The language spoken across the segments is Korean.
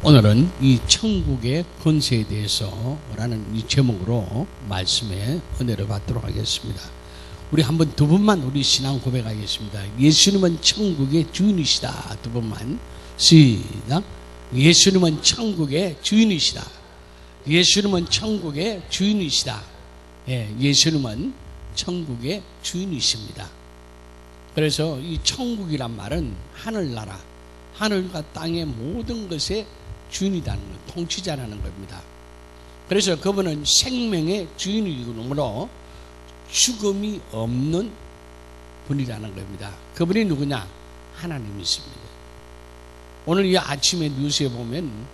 오늘은 이 천국의 권세에 대해서 라는 이 제목으로 말씀의 은혜를 받도록 하겠습니다. 우리 한번 두 번만 우리 신앙 고백하겠습니다. 예수님은 천국의 주인이시다. 두 번만 시작. 예수님은 천국의 주인이시다. 예수님은 천국의 주인이시다. 예, 예수님은 천국의 주인이십니다. 그래서 이 천국이란 말은 하늘나라, 하늘과 땅의 모든 것의 주인이라는 것, 통치자라는 겁니다. 그래서 그분은 생명의 주인이므로 죽음이 없는 분이라는 겁니다. 그분이 누구냐? 하나님이십니다. 오늘 이 아침에 뉴스에 보면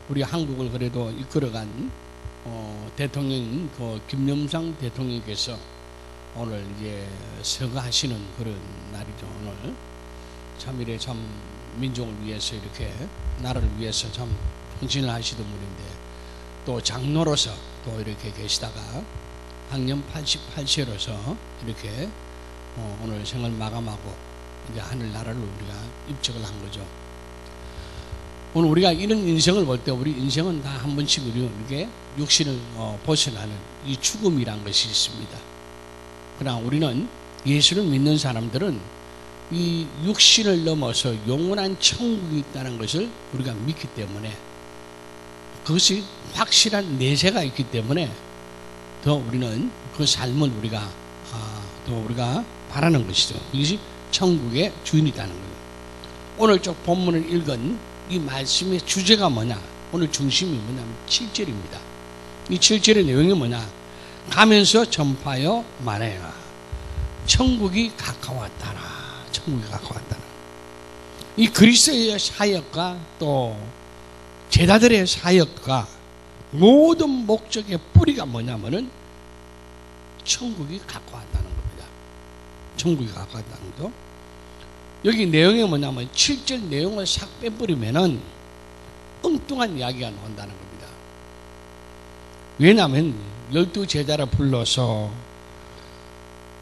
우리 한국을 그래도 이끌어간 대통령 김영삼 대통령께서 오늘 이제 서거하시는 그런 날이죠. 오늘 참 이래 참 민족을 위해서 이렇게 나라를 위해서 참 헌신을 하시던 분인데 또 장로로서 또 이렇게 계시다가 학년 88세로서 이렇게 오늘 생을 마감하고 이제 하늘나라로 우리가 입적을 한 거죠. 오늘 우리가 이런 인생을 볼 때 우리 인생은 다 한 번씩 이렇게 육신을 벗어나는 이 죽음이란 것이 있습니다. 그러나 우리는 예수를 믿는 사람들은 이 육신을 넘어서 영원한 천국이 있다는 것을 우리가 믿기 때문에 그것이 확실한 내세가 있기 때문에 더 우리는 그 삶을 우리가 바라는 것이죠. 그것이 천국의 주인이라는 거예요. 오늘 쪽 본문을 읽은 이 말씀의 주제가 뭐냐? 오늘 중심이 뭐냐면 7절입니다. 이 7절의 내용이 뭐냐? 가면서 전파하여 말해라. 천국이 가까웠다라. 천국이 가까웠다는 이 그리스도의 사역과 또 제자들의 사역과 모든 목적의 뿌리가 뭐냐면은 천국이 가까웠다는 겁니다. 천국이 가까웠다는 거죠. 여기 내용이 뭐냐면 7절 내용을 싹 빼버리면은 엉뚱한 이야기가 나온다는 겁니다. 왜냐하면 12제자를 불러서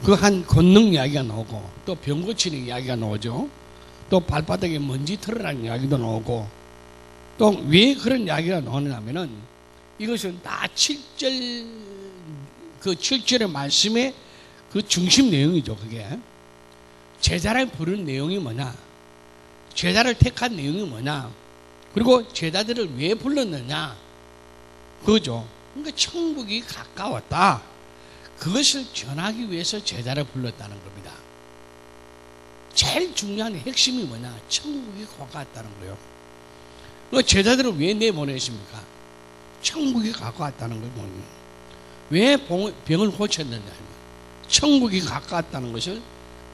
그 한 권능 이야기가 나오고 또 병 고치는 이야기가 나오죠. 또 발바닥에 먼지 털어라는 이야기도 나오고 또 왜 그런 이야기가 나오냐면은 이것은 다 7절 그 7절의 말씀의 그 중심 내용이죠. 그게 제자를 부른 내용이 뭐냐? 제자를 택한 내용이 뭐냐? 그리고 제자들을 왜 불렀느냐? 그거죠. 그러니까 천국이 가까웠다. 그것을 전하기 위해서 제자를 불렀다는 겁니다. 제일 중요한 핵심이 뭐냐? 천국이 가까웠다는 거예요. 그 제자들을 왜 내보내십니까? 천국이 가까웠다는 걸 보면 왜 병을 고쳤느냐? 천국이 가까웠다는 것을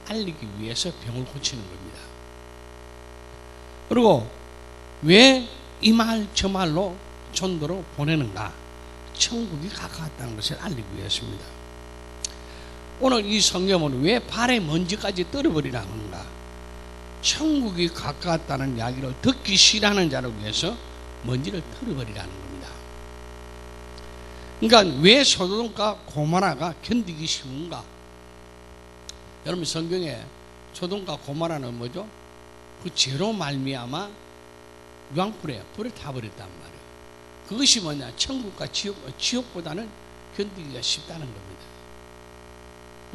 알리기 위해서 병을 고치는 겁니다. 그리고 왜 이 말 저 말로 전도로 보내는가? 천국이 가까웠다는 것을 알리기 위해서입니다. 오늘 이 성경은 왜 발에 먼지까지 떨어버리라는가? 천국이 가까웠다는 이야기를 듣기 싫어하는 자를 위해서 먼지를 털어버리라는 겁니다. 그러니까 왜 소돔과 고모라가 견디기 쉬운가? 여러분 성경에 소돔과 고모라는 뭐죠? 그 죄로 말미암아 유황불에 불에 타버렸단 말이에요. 그것이 뭐냐? 천국과 지옥보다는 견디기가 쉽다는 겁니다.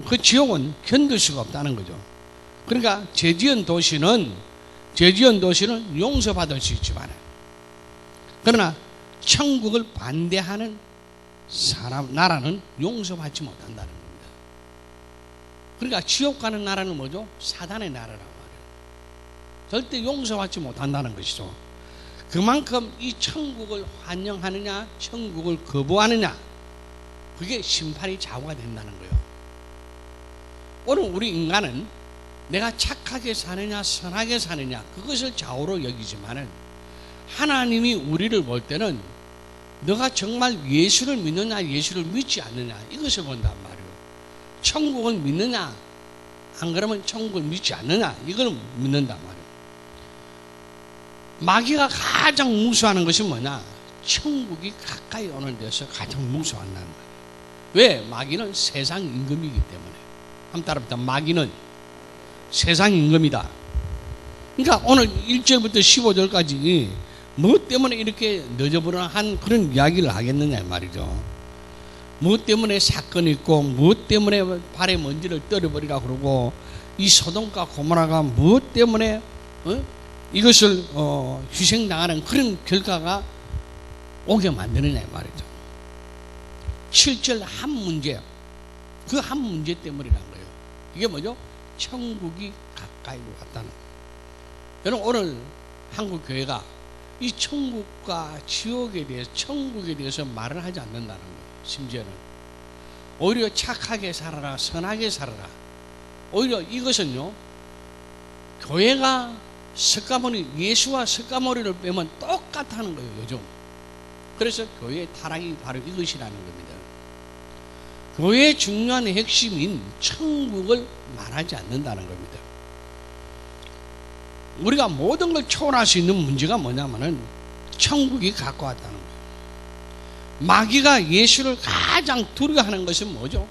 그 지옥은 견딜 수가 없다는 거죠. 그러니까 죄지은 도시는 용서받을 수 있지만 그러나 천국을 반대하는 나라는 용서받지 못한다는 겁니다. 그러니까 지옥 가는 나라는 뭐죠? 사단의 나라란 말이에요. 절대 용서받지 못한다는 것이죠. 그만큼 이 천국을 환영하느냐 천국을 거부하느냐 그게 심판이 좌우가 된다는 거예요. 오늘 우리 인간은 내가 착하게 사느냐 선하게 사느냐 그것을 좌우로 여기지만은 하나님이 우리를 볼 때는 너가 정말 예수를 믿느냐 예수를 믿지 않느냐 이것을 본단 말이에요. 천국을 믿느냐 안 그러면 천국을 믿지 않느냐 이걸 믿는단 말이에요. 마귀가 가장 무서워하는 것이 뭐냐? 천국이 가까이 오는 데서 가장 무서워한다는 거예요. 왜? 마귀는 세상 임금이기 때문에. 한번 따라합니다. 마귀는 세상 임금이다. 그러니까 오늘 1절부터 15절까지 무엇 때문에 이렇게 너저분한 그런 이야기를 하겠느냐 말이죠. 무엇 때문에 사건이 있고 무엇 때문에 발에 먼지를 떨어버리라 그러고 이 소돔과 고모라가 무엇 때문에 이것을 희생당하는 그런 결과가 오게 만드느냐 말이죠. 7절 한 문제, 그 한 문제 때문이란 거예요. 이게 뭐죠? 천국이 가까이 왔다는 거예요. 여러분, 오늘 한국 교회가 이 천국과 지옥에 대해서, 천국에 대해서 말을 하지 않는다는 거예요. 심지어는 오히려 착하게 살아라, 선하게 살아라. 오히려 이것은요, 교회가 석가모니, 예수와 석가모니를 빼면 똑같다는 거예요, 요즘. 그래서 교회의 타락이 바로 이것이라는 겁니다. 교회의 중요한 핵심인 천국을 말하지 않는다는 겁니다. 우리가 모든 걸 초월할 수 있는 문제가 뭐냐면은 천국이 가까웠다는 거예요. 마귀가 예수를 가장 두려워하는 것은 뭐죠?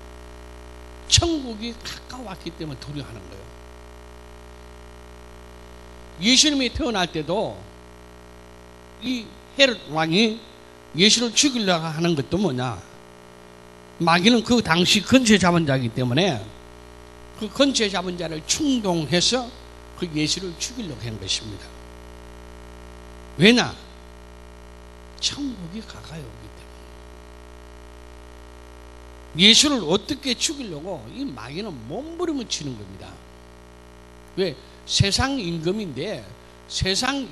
천국이 가까웠기 때문에 두려워하는 거예요. 예수님이 태어날 때도 이 헤롯 왕이 예수를 죽이려고 하는 것도 뭐냐? 마귀는 그 당시 건체 잡은 자이기 때문에 그 건체 잡은 자를 충동해서 그 예수를 죽이려고 한 것입니다. 왜냐? 천국이 가까이 오기 때문에. 예수를 어떻게 죽이려고 이 마귀는 몸부림을 치는 겁니다. 왜? 세상 임금인데 세상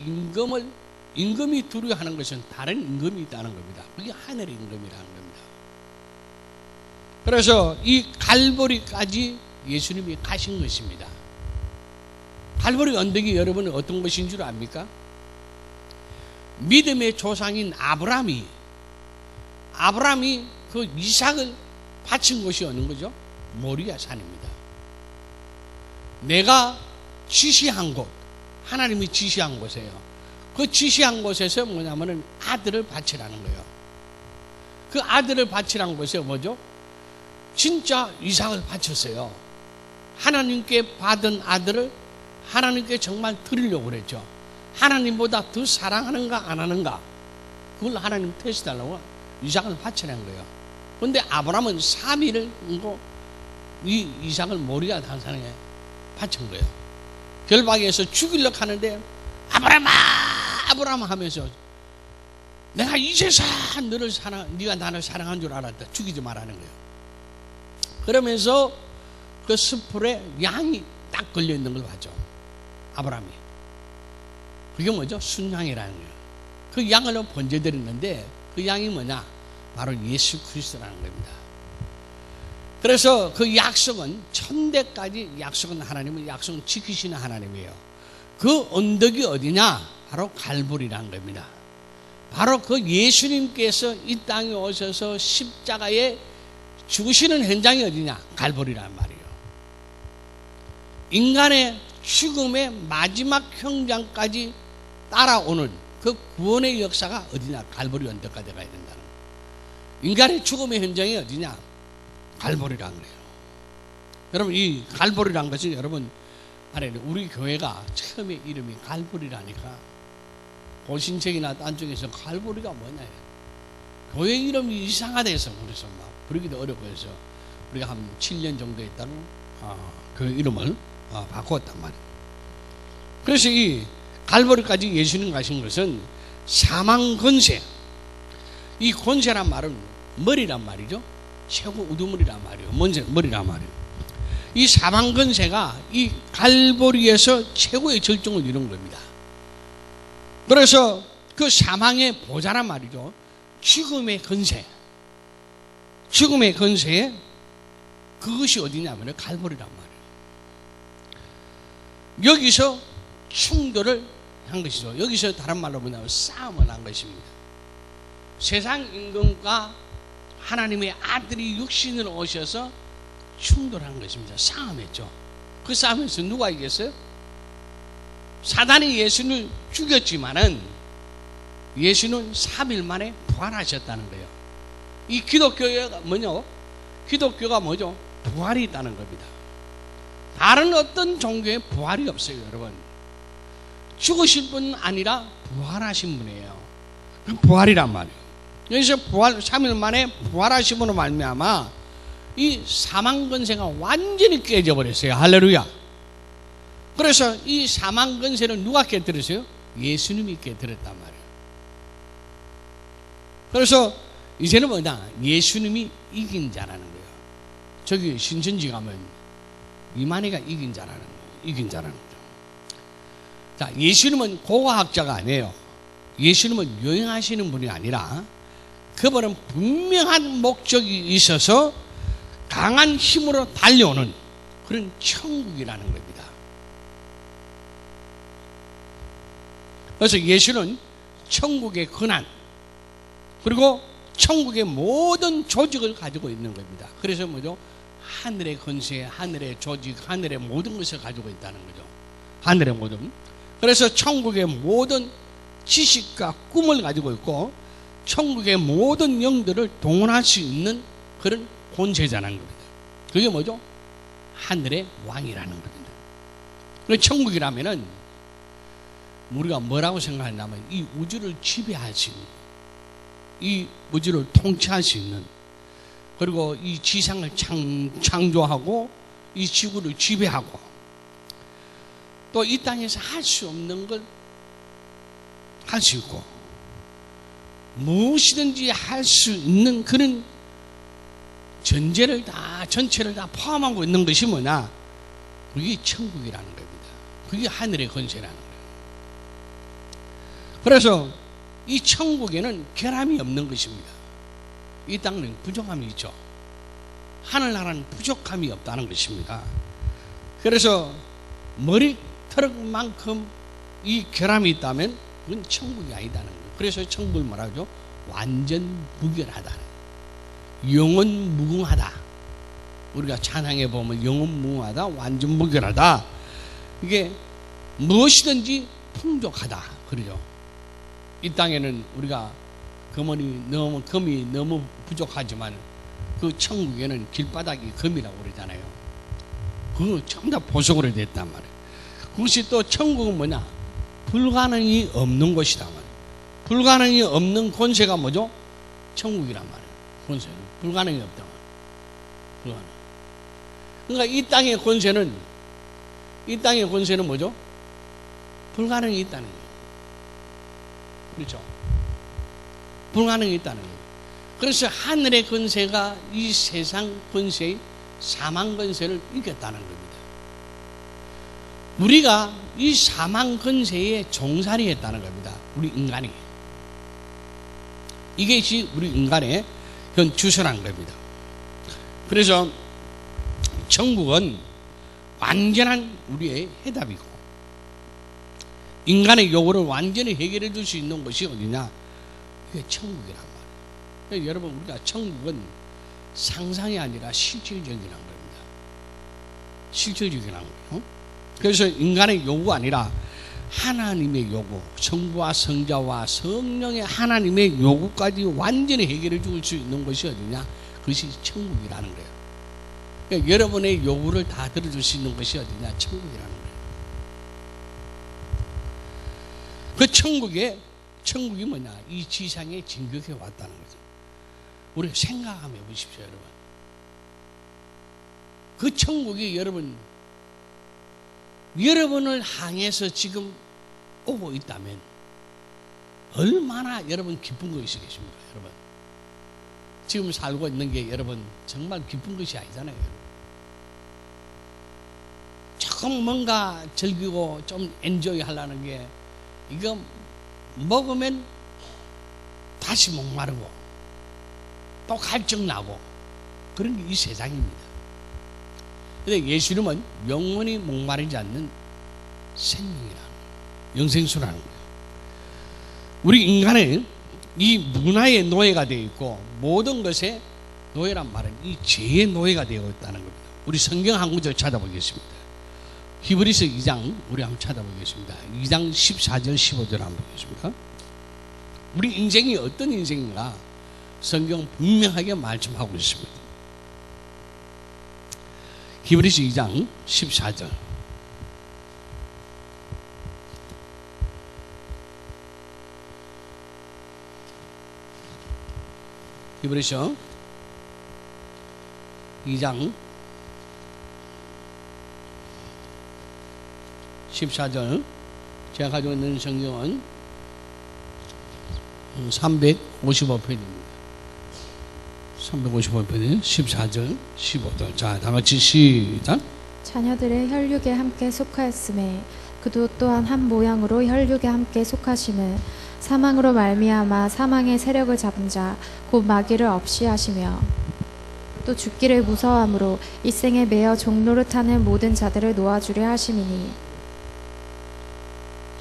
임금이 두려워하는 것은 다른 임금이 있다는 겁니다. 그게 하늘의 임금이라는 겁니다. 그래서 이 갈보리까지 예수님이 가신 것입니다. 갈보리 언덕이 여러분 어떤 것인 줄 압니까? 믿음의 조상인 아브라함이 그 이삭을 바친 곳이 어느 거죠? 모리아 산입니다. 내가 지시한 곳, 하나님이 지시한 곳이에요. 그 지시한 곳에서 뭐냐면은 아들을 바치라는 거예요. 그 아들을 바치라는 곳에 뭐죠? 진짜 이삭을 바쳤어요. 하나님께 받은 아들을 하나님께 정말 드리려고 그랬죠. 하나님보다 더 사랑하는가 안 하는가, 그걸 하나님 테스트하려고 이삭을 바치라는 거예요. 그런데 아브라함은 3일을 이 이삭을 모리아 산에 바친 거예요. 결박에서 죽이려고 하는데 아브라함 하면서 내가 이제서 네가 나를 사랑한 줄 알았다. 죽이지 말라는 거예요. 그러면서 그 숯불에 양이 딱 걸려 있는 걸 봤죠. 아브라함이. 그게 뭐죠? 순양이라는 거예요. 그 양을 번제드렸는데 그 양이 뭐냐? 바로 예수 그리스도라는 겁니다. 그래서 그 약속은 천대까지 약속은 하나님은 약속은 지키시는 하나님이에요. 그 언덕이 어디냐? 바로 갈보리라는 겁니다. 바로 그 예수님께서 이 땅에 오셔서 십자가에 죽으시는 현장이 어디냐? 갈보리란 말이에요. 인간의 죽음의 마지막 현장까지 따라오는 그 구원의 역사가 어디냐? 갈보리 언덕까지 가야 된다는 거예요. 인간의 죽음의 현장이 어디냐? 갈보리란 거예요. 여러분, 이 갈보리란 것은 여러분 우리 교회가 처음에 이름이 갈보리라니까 고신책이나 딴 쪽에서 갈보리가 뭐냐, 교회 이름이 이상하다 해서 그래서 막 부르기도 어렵고 해서 우리가 한 7년 정도 있다가 그 이름을 바꿨단 말이에요. 그래서 이 갈보리까지 예수님 가신 것은 사망 권세, 이 권세란 말은 머리란 말이죠. 최고 우두머리란 말이에요. 머리란 말이에요. 이 사망 권세가 이 갈보리에서 최고의 절정을 이룬 겁니다. 그래서 그 사망의 보좌란 말이죠. 죽음의 권세, 그것이 어디냐면 갈보리란 말이에요. 여기서 충돌을 한 것이죠. 여기서 다른 말로 뭐냐면 싸움을 한 것입니다. 세상 임금과 하나님의 아들이 육신으로 오셔서 충돌한 것입니다. 싸움했죠. 그 싸움에서 누가 이겼어요? 사단이 예수를 죽였지만은 예수는 3일 만에 부활하셨다는 거예요. 이 기독교가 뭐냐? 기독교가 뭐죠? 부활이 있다는 겁니다. 다른 어떤 종교에 부활이 없어요, 여러분. 죽으신 분 아니라 부활하신 분이에요. 부활이란 말이에요. 여기서 부활 3일 만에 부활하심으로 말미암아 이 사망 권세가 완전히 깨져버렸어요. 할렐루야. 그래서 이 사망 권세를 누가 깨뜨렸어요? 예수님이 깨뜨렸단 말이에요. 그래서 이제는 뭐냐? 예수님이 이긴 자라는 거예요. 저기 신천지 가면 이만희가 이긴 자라는 거예요. 이긴 자라는 거죠. 자, 예수님은 고고학자가 아니에요. 예수님은 여행하시는 분이 아니라 그분은 분명한 목적이 있어서 강한 힘으로 달려오는 그런 천국이라는 겁니다. 그래서 예수는 천국의 권한 그리고 천국의 모든 조직을 가지고 있는 겁니다. 그래서 뭐죠? 하늘의 권세, 하늘의 조직, 하늘의 모든 것을 가지고 있다는 거죠. 하늘의 모든. 그래서 천국의 모든 지식과 꿈을 가지고 있고 천국의 모든 영들을 동원할 수 있는 그런 권세자라는 겁니다. 그게 뭐죠? 하늘의 왕이라는 겁니다. 천국이라면은 우리가 뭐라고 생각하냐면 이 우주를 지배할 수 있는, 이 우주를 통치할 수 있는, 그리고 이 지상을 창조하고 이 지구를 지배하고 또 이 땅에서 할 수 없는 걸 할 수 있고 무엇이든지 할 수 있는 그런 전체를 다 포함하고 있는 것이 뭐냐? 그게 천국이라는 겁니다. 그게 하늘의 권세라는 거예요. 그래서 이 천국에는 결함이 없는 것입니다. 이 땅은 부족함이 있죠. 하늘나라는 부족함이 없다는 것입니다. 그래서 머리털만큼 이 결함이 있다면 그건 천국이 아니다는 거예요. 그래서 천국을 뭐라 하죠? 완전 무결하다. 영원 무궁하다. 우리가 찬양해 보면 영원 무궁하다, 완전 무결하다. 이게 무엇이든지 풍족하다. 그러죠. 이 땅에는 우리가 금이 너무 부족하지만 그 천국에는 길바닥이 금이라고 그러잖아요. 그거 전부 다 보석으로 됐단 말이에요. 그것이 또 천국은 뭐냐? 불가능이 없는 것이다 말이에요. 불가능이 없는 권세가 뭐죠? 천국이란 말이에요. 권세는 불가능이 없다 말이에요. 불가능. 그러니까 이 땅의 권세는 뭐죠? 불가능이 있다는 거예요. 그렇죠? 불가능이 있다는 거예요. 그래서 하늘의 권세가 이 세상 권세의 사망 권세를 이겼다는 겁니다. 우리가 이 사망 권세에 종살이 했다는 겁니다. 우리 인간이. 이것이 우리 인간의 현 주소란 겁니다. 그래서 천국은 완전한 우리의 해답이고 인간의 요구를 완전히 해결해 줄 수 있는 것이 어디냐? 그게 천국이란 말이에요. 여러분, 우리가 천국은 상상이 아니라 실질적이라는 겁니다. 실질적이라는 거예요. 그래서 인간의 요구가 아니라 하나님의 요구, 성부와 성자와 성령의 하나님의 요구까지 완전히 해결해 줄 수 있는 것이 어디냐? 그것이 천국이라는 거예요. 그러니까 여러분의 요구를 다 들어줄 수 있는 것이 어디냐? 천국이라는 거예요. 그 천국이 뭐냐? 이 지상에 진격해 왔다는 거죠. 우리 생각 한번 해보십시오, 여러분. 그 천국이 여러분을 향해서 지금 오고 있다면 얼마나 여러분 기쁜 것이겠습니까, 여러분? 지금 살고 있는 게 여러분 정말 기쁜 것이 아니잖아요, 여러분. 조금 뭔가 즐기고 좀 엔조이 하려는 게 이거 먹으면 다시 목마르고 또 갈증 나고 그런 게 이 세상입니다. 근데 예수님은 영원히 목마르지 않는 생명이라는 거예요. 영생수라는 거예요. 우리 인간은 이 문화의 노예가 되어 있고 모든 것의 노예란 말은 이 죄의 노예가 되어 있다는 겁니다. 우리 성경 한 구절 찾아보겠습니다. 히브리서 2장 우리 한번 찾아보겠습니다. 2장 14절 15절 한번 보겠습니다. 우리 인생이 어떤 인생인가 성경 분명하게 말씀하고 있습니다. 히브리서 2장 14절 히브리서 2장 14절. 제가 가지고 있는 성경은 355편입니다. 355편 14절 15절. 자, 다 같이 시작. 자녀들의 혈육에 함께 속하였음에 그도 또한 한 모양으로 혈육에 함께 속하심은 사망으로 말미암아 사망의 세력을 잡은 자 곧 마귀를 없이 하시며 또 죽기를 무서워함으로 이 생에 매어 종노릇하는 모든 자들을 놓아주려 하심이니.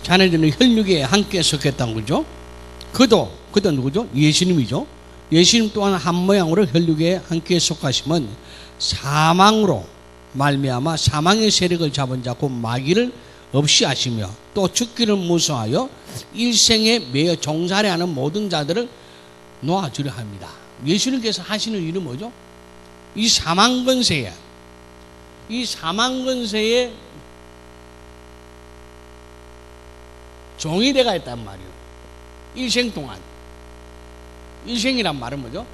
자녀들은 혈육에 함께 속했다는 거죠. 그도 누구죠? 예수님이죠. 예수님 또한 한 모양으로 혈육에 함께 속하심은 사망으로 말미암아 사망의 세력을 잡은 자 곧 마귀를 없이 하시며 또 죽기를 무서워하여 일생에 매여 종살이하는 모든 자들을 놓아주려 합니다. 예수님께서 하시는 일은 뭐죠? 이 사망 권세에 종이 되가 있단 말이에요. 일생 동안. 일생이란 말은 뭐죠?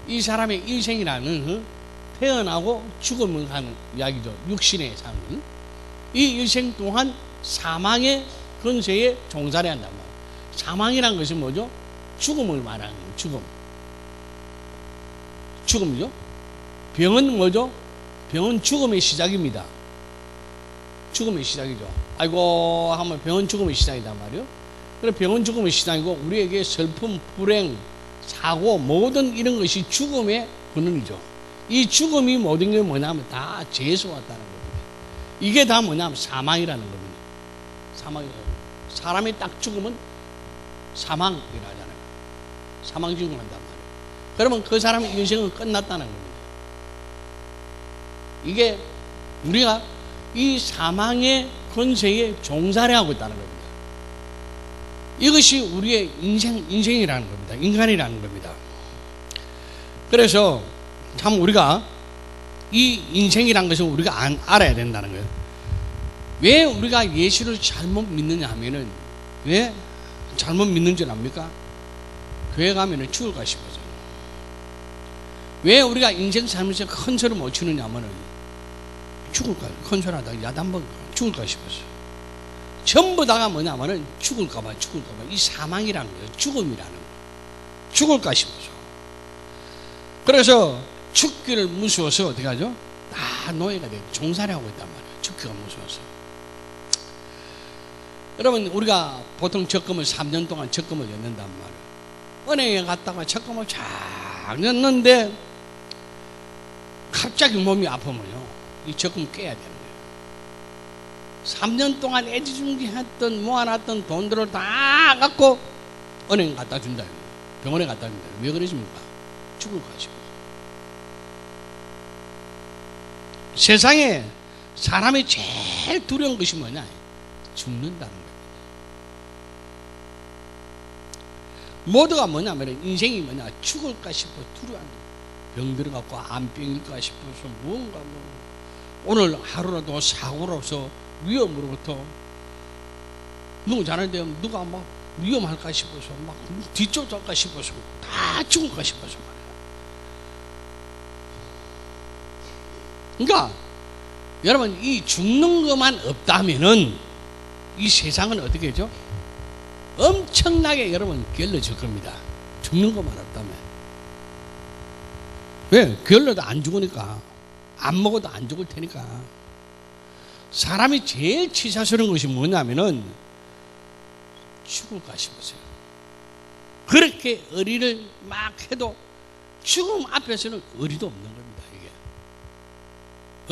이 사람의 일생이라는 태어나고 죽음을 하는 이야기죠. 육신의 삶은. 이 일생 동안 사망의 권세에 종살이 한단 말이에요. 사망이란 것은 뭐죠? 죽음을 말하는 거예요. 죽음이죠. 병은 뭐죠? 병은 죽음의 시작입니다. 죽음의 시작이죠. 아이고 하면 병은 죽음의 시작이단 말이에요. 그래 병은 죽음의 시작이고 우리에게 슬픔, 불행, 사고 모든 이런 것이 죽음의 근원이죠. 이 죽음이 모든 게 뭐냐면 다 죄에서 왔다는 겁니다. 이게 다 뭐냐면 사망이라는 겁니다. 사람이 딱 죽으면 사망이라 하잖아요. 사망 죽음을 한단 말이에요. 그러면 그 사람의 인생은 끝났다는 겁니다. 이게 우리가 이 사망의 권세에 종살이하고 있다는 겁니다. 이것이 우리의 인생이라는 겁니다. 인간이라는 겁니다. 그래서 참 우리가 이 인생이라는 것을 우리가 알아야 된다는 거예요. 왜 우리가 예수를 잘못 믿느냐 하면은, 왜 잘못 믿는 줄 압니까? 교회 가면은 죽을까 싶어서. 왜 우리가 인생 살면서 큰 소리 못 치느냐 하면은 죽을까, 큰 소리 하다가 야단먹을까, 죽을까 싶어서. 전부 다가 뭐냐면은 죽을까봐. 이 사망이라는 거예요. 죽음이라는 거. 죽을까 싶어서. 그래서 죽기를 무서워서 어떻게 하죠? 다 노예가 되고 종살이하고 있단 말이에요. 죽기가 무서워서. 여러분, 우리가 보통 적금을 3년 동안 적금을 넣는단 말이에요. 은행에 갔다가 적금을 쫙 넣는데 갑자기 몸이 아프면요, 이 적금 깨야 되는 거예요. 3년 동안 애지중지했던 모아놨던 돈들을 다 갖고 은행에 갖다 준다. 병원에 갖다 준다. 왜 그러십니까? 죽을까 싶어서. 세상에 사람이 제일 두려운 것이 뭐냐? 죽는다는 겁니다. 모두가 뭐냐면 인생이 뭐냐? 죽을까 싶어 두려워하는 거예요. 병 들어갖고 암병일까 싶어서 뭔가 오늘 하루라도 사고로서 위험으로부터 누구 자는데 누가 막 위험할까 싶어서 막 뒤쫓아갈까 싶어서 다 죽을까 싶어서 말이야. 그러니까 여러분, 이 죽는 것만 없다면은 이 세상은 어떻게 하죠? 엄청나게 여러분 게을러질 겁니다. 죽는 것만 없다면. 왜? 게을러도 안 죽으니까. 안 먹어도 안 죽을 테니까. 사람이 제일 치사스러운 것이 뭐냐면은 죽을까 싶어서요. 그렇게 의리를 막 해도 죽음 앞에서는 의리도 없는 겁니다. 이게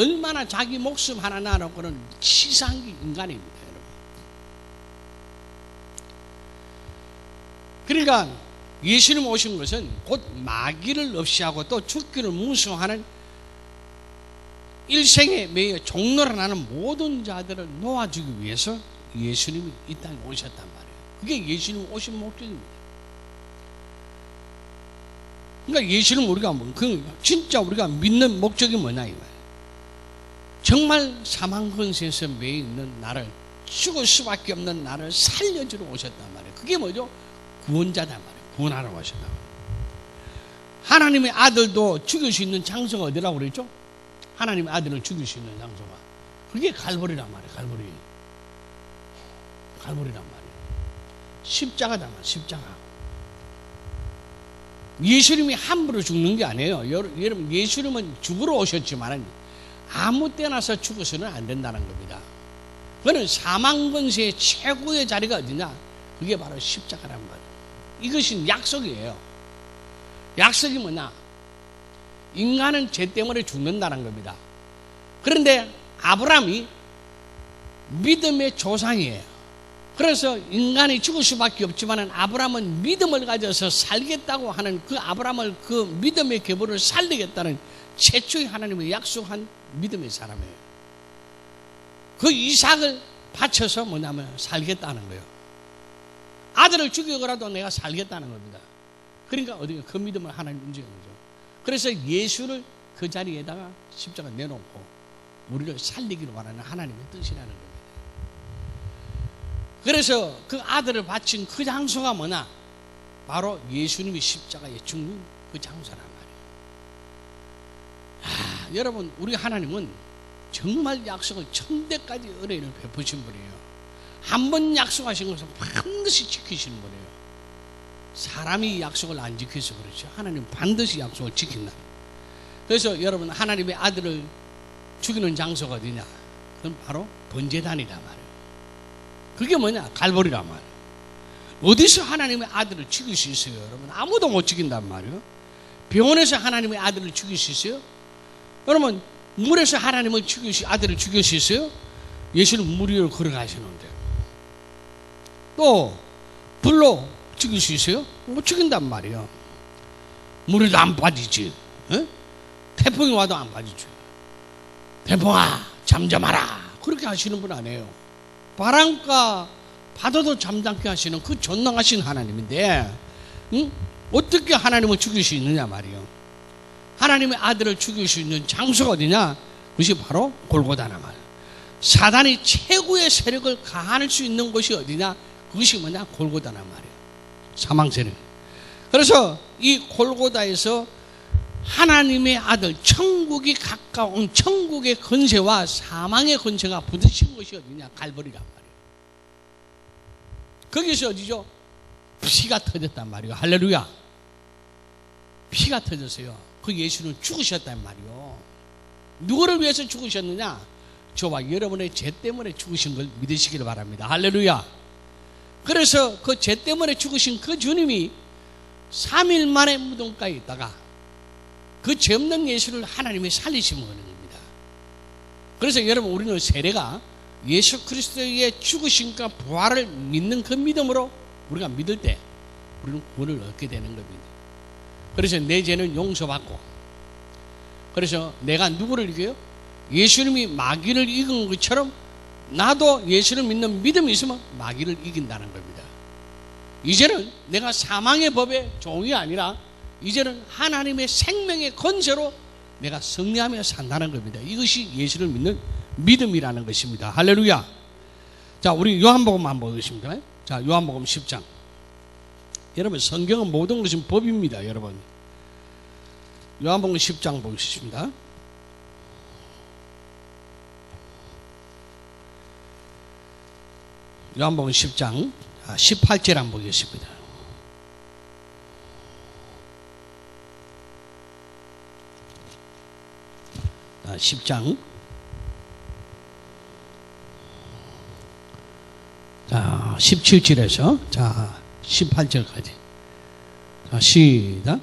얼마나 자기 목숨 하나 나놓고는 치사한 게 인간입니다, 여러분. 그러니까 예수님 오신 것은 곧 마귀를 없이 하고 또 죽기를 무서워하는 일생에 매여 종노릇하는 모든 자들을 놓아주기 위해서 예수님이 이 땅에 오셨단 말이에요. 그게 예수님 오신 목적입니다. 그러니까 예수님 우리가 진짜 우리가 믿는 목적이 뭐냐 이 말이에요. 정말 사망 권세에서 매여 있는 나를, 죽을 수밖에 없는 나를 살려주러 오셨단 말이에요. 그게 뭐죠? 구원자단 말이에요. 구원하러 오셨단 말이에요. 하나님의 아들도 죽일 수 있는 장소가 어디라고 그랬죠? 하나님의 아들을 죽일 수 있는 장소가. 그게 갈보리란 말이에요. 갈보리란 말이에요. 십자가다 말이에요. 십자가. 예수님이 함부로 죽는 게 아니에요. 여러분, 예수님은 죽으러 오셨지만 아무 때나서 죽어서는 안 된다는 겁니다. 그는 사망 권세의 최고의 자리가 어디냐? 그게 바로 십자가란 말이에요. 이것이 약속이에요. 약속이 뭐냐? 인간은 죄 때문에 죽는다는 겁니다. 그런데 아브라함이 믿음의 조상이에요. 그래서 인간이 죽을 수밖에 없지만 아브라함은 믿음을 가져서 살겠다고 하는 그 아브라함을 그 믿음의 계보를 살리겠다는 최초의 하나님의 약속한 믿음의 사람이에요. 그 이삭을 바쳐서 뭐냐면 살겠다는 거예요. 아들을 죽이고라도 내가 살겠다는 겁니다. 그러니까 어디가 그 믿음을 하나님 인정한 거죠. 그래서 예수를 그 자리에다가 십자가 내놓고 우리를 살리기로 바라는 하나님의 뜻이라는 겁니다. 그래서 그 아들을 바친 그 장소가 뭐냐? 바로 예수님이 십자가에 죽는 그 장소란 말이에요. 여러분, 우리 하나님은 정말 약속을 천대까지 은혜를 베푸신 분이에요. 한 번 약속하신 것을 반드시 지키시는 분이에요. 사람이 약속을 안 지켜서 그렇죠. 하나님 반드시 약속을 지킨다. 그래서 여러분, 하나님의 아들을 죽이는 장소가 어디냐? 그건 바로 번제단이란 말이에요. 그게 뭐냐? 갈보리란 말이에요. 어디서 하나님의 아들을 죽일 수 있어요? 여러분, 아무도 못 죽인단 말이에요. 병원에서 하나님의 아들을 죽일 수 있어요? 여러분, 물에서 하나님을 아들을 죽일 수 있어요? 예수는 물 위를 걸어가시는데. 또 불로 죽일 수 있어요? 못 죽인단 말이에요. 물에도 안 빠지지. 태풍이 와도 안 빠지죠. 태풍아 잠잠하라, 그렇게 하시는 분 아니에요. 바람과 바다도 잠잠게 하시는 그 전능하신 하나님인데 어떻게 하나님을 죽일 수 있느냐 말이에요. 하나님의 아들을 죽일 수 있는 장소가 어디냐? 그것이 바로 골고다란 말이에요. 사단이 최고의 세력을 가할 수 있는 곳이 어디냐? 그것이 뭐냐? 골고다란 말이에요. 사망 세력. 그래서 이 골고다에서 하나님의 아들, 천국이 가까운 천국의 권세와 사망의 권세가 부딪힌 것이 어디냐? 갈보리란 말이에요. 거기서 어디죠? 피가 터졌단 말이에요. 할렐루야. 피가 터졌어요. 그 예수는 죽으셨단 말이에요. 누구를 위해서 죽으셨느냐? 저와 여러분의 죄 때문에 죽으신 걸 믿으시길 바랍니다. 할렐루야. 그래서 그 죄 때문에 죽으신 그 주님이 3일 만에 무덤가에 있다가 그 죄 없는 예수를 하나님이 살리시면 하는 겁니다. 그래서 여러분, 우리는 세례가 예수 그리스도의 죽으심과 부활을 믿는 그 믿음으로 우리가 믿을 때 우리는 구원을 얻게 되는 겁니다. 그래서 내 죄는 용서받고, 그래서 내가 누구를 이겨요? 예수님이 마귀를 이긴 것처럼 나도 예수를 믿는 믿음이 있으면 마귀를 이긴다는 겁니다. 이제는 내가 사망의 법의 종이 아니라 이제는 하나님의 생명의 권세로 내가 승리하며 산다는 겁니다. 이것이 예수를 믿는 믿음이라는 것입니다. 할렐루야. 자, 우리 요한복음 한번 보겠습니다. 자, 요한복음 10장. 여러분, 성경은 모든 것은 법입니다. 여러분, 요한복음 10장 보겠습니다. 요한복음 10장 18절 한번 보겠습니다. 자, 10장 자 17절에서 자 18절까지. 자, 시작.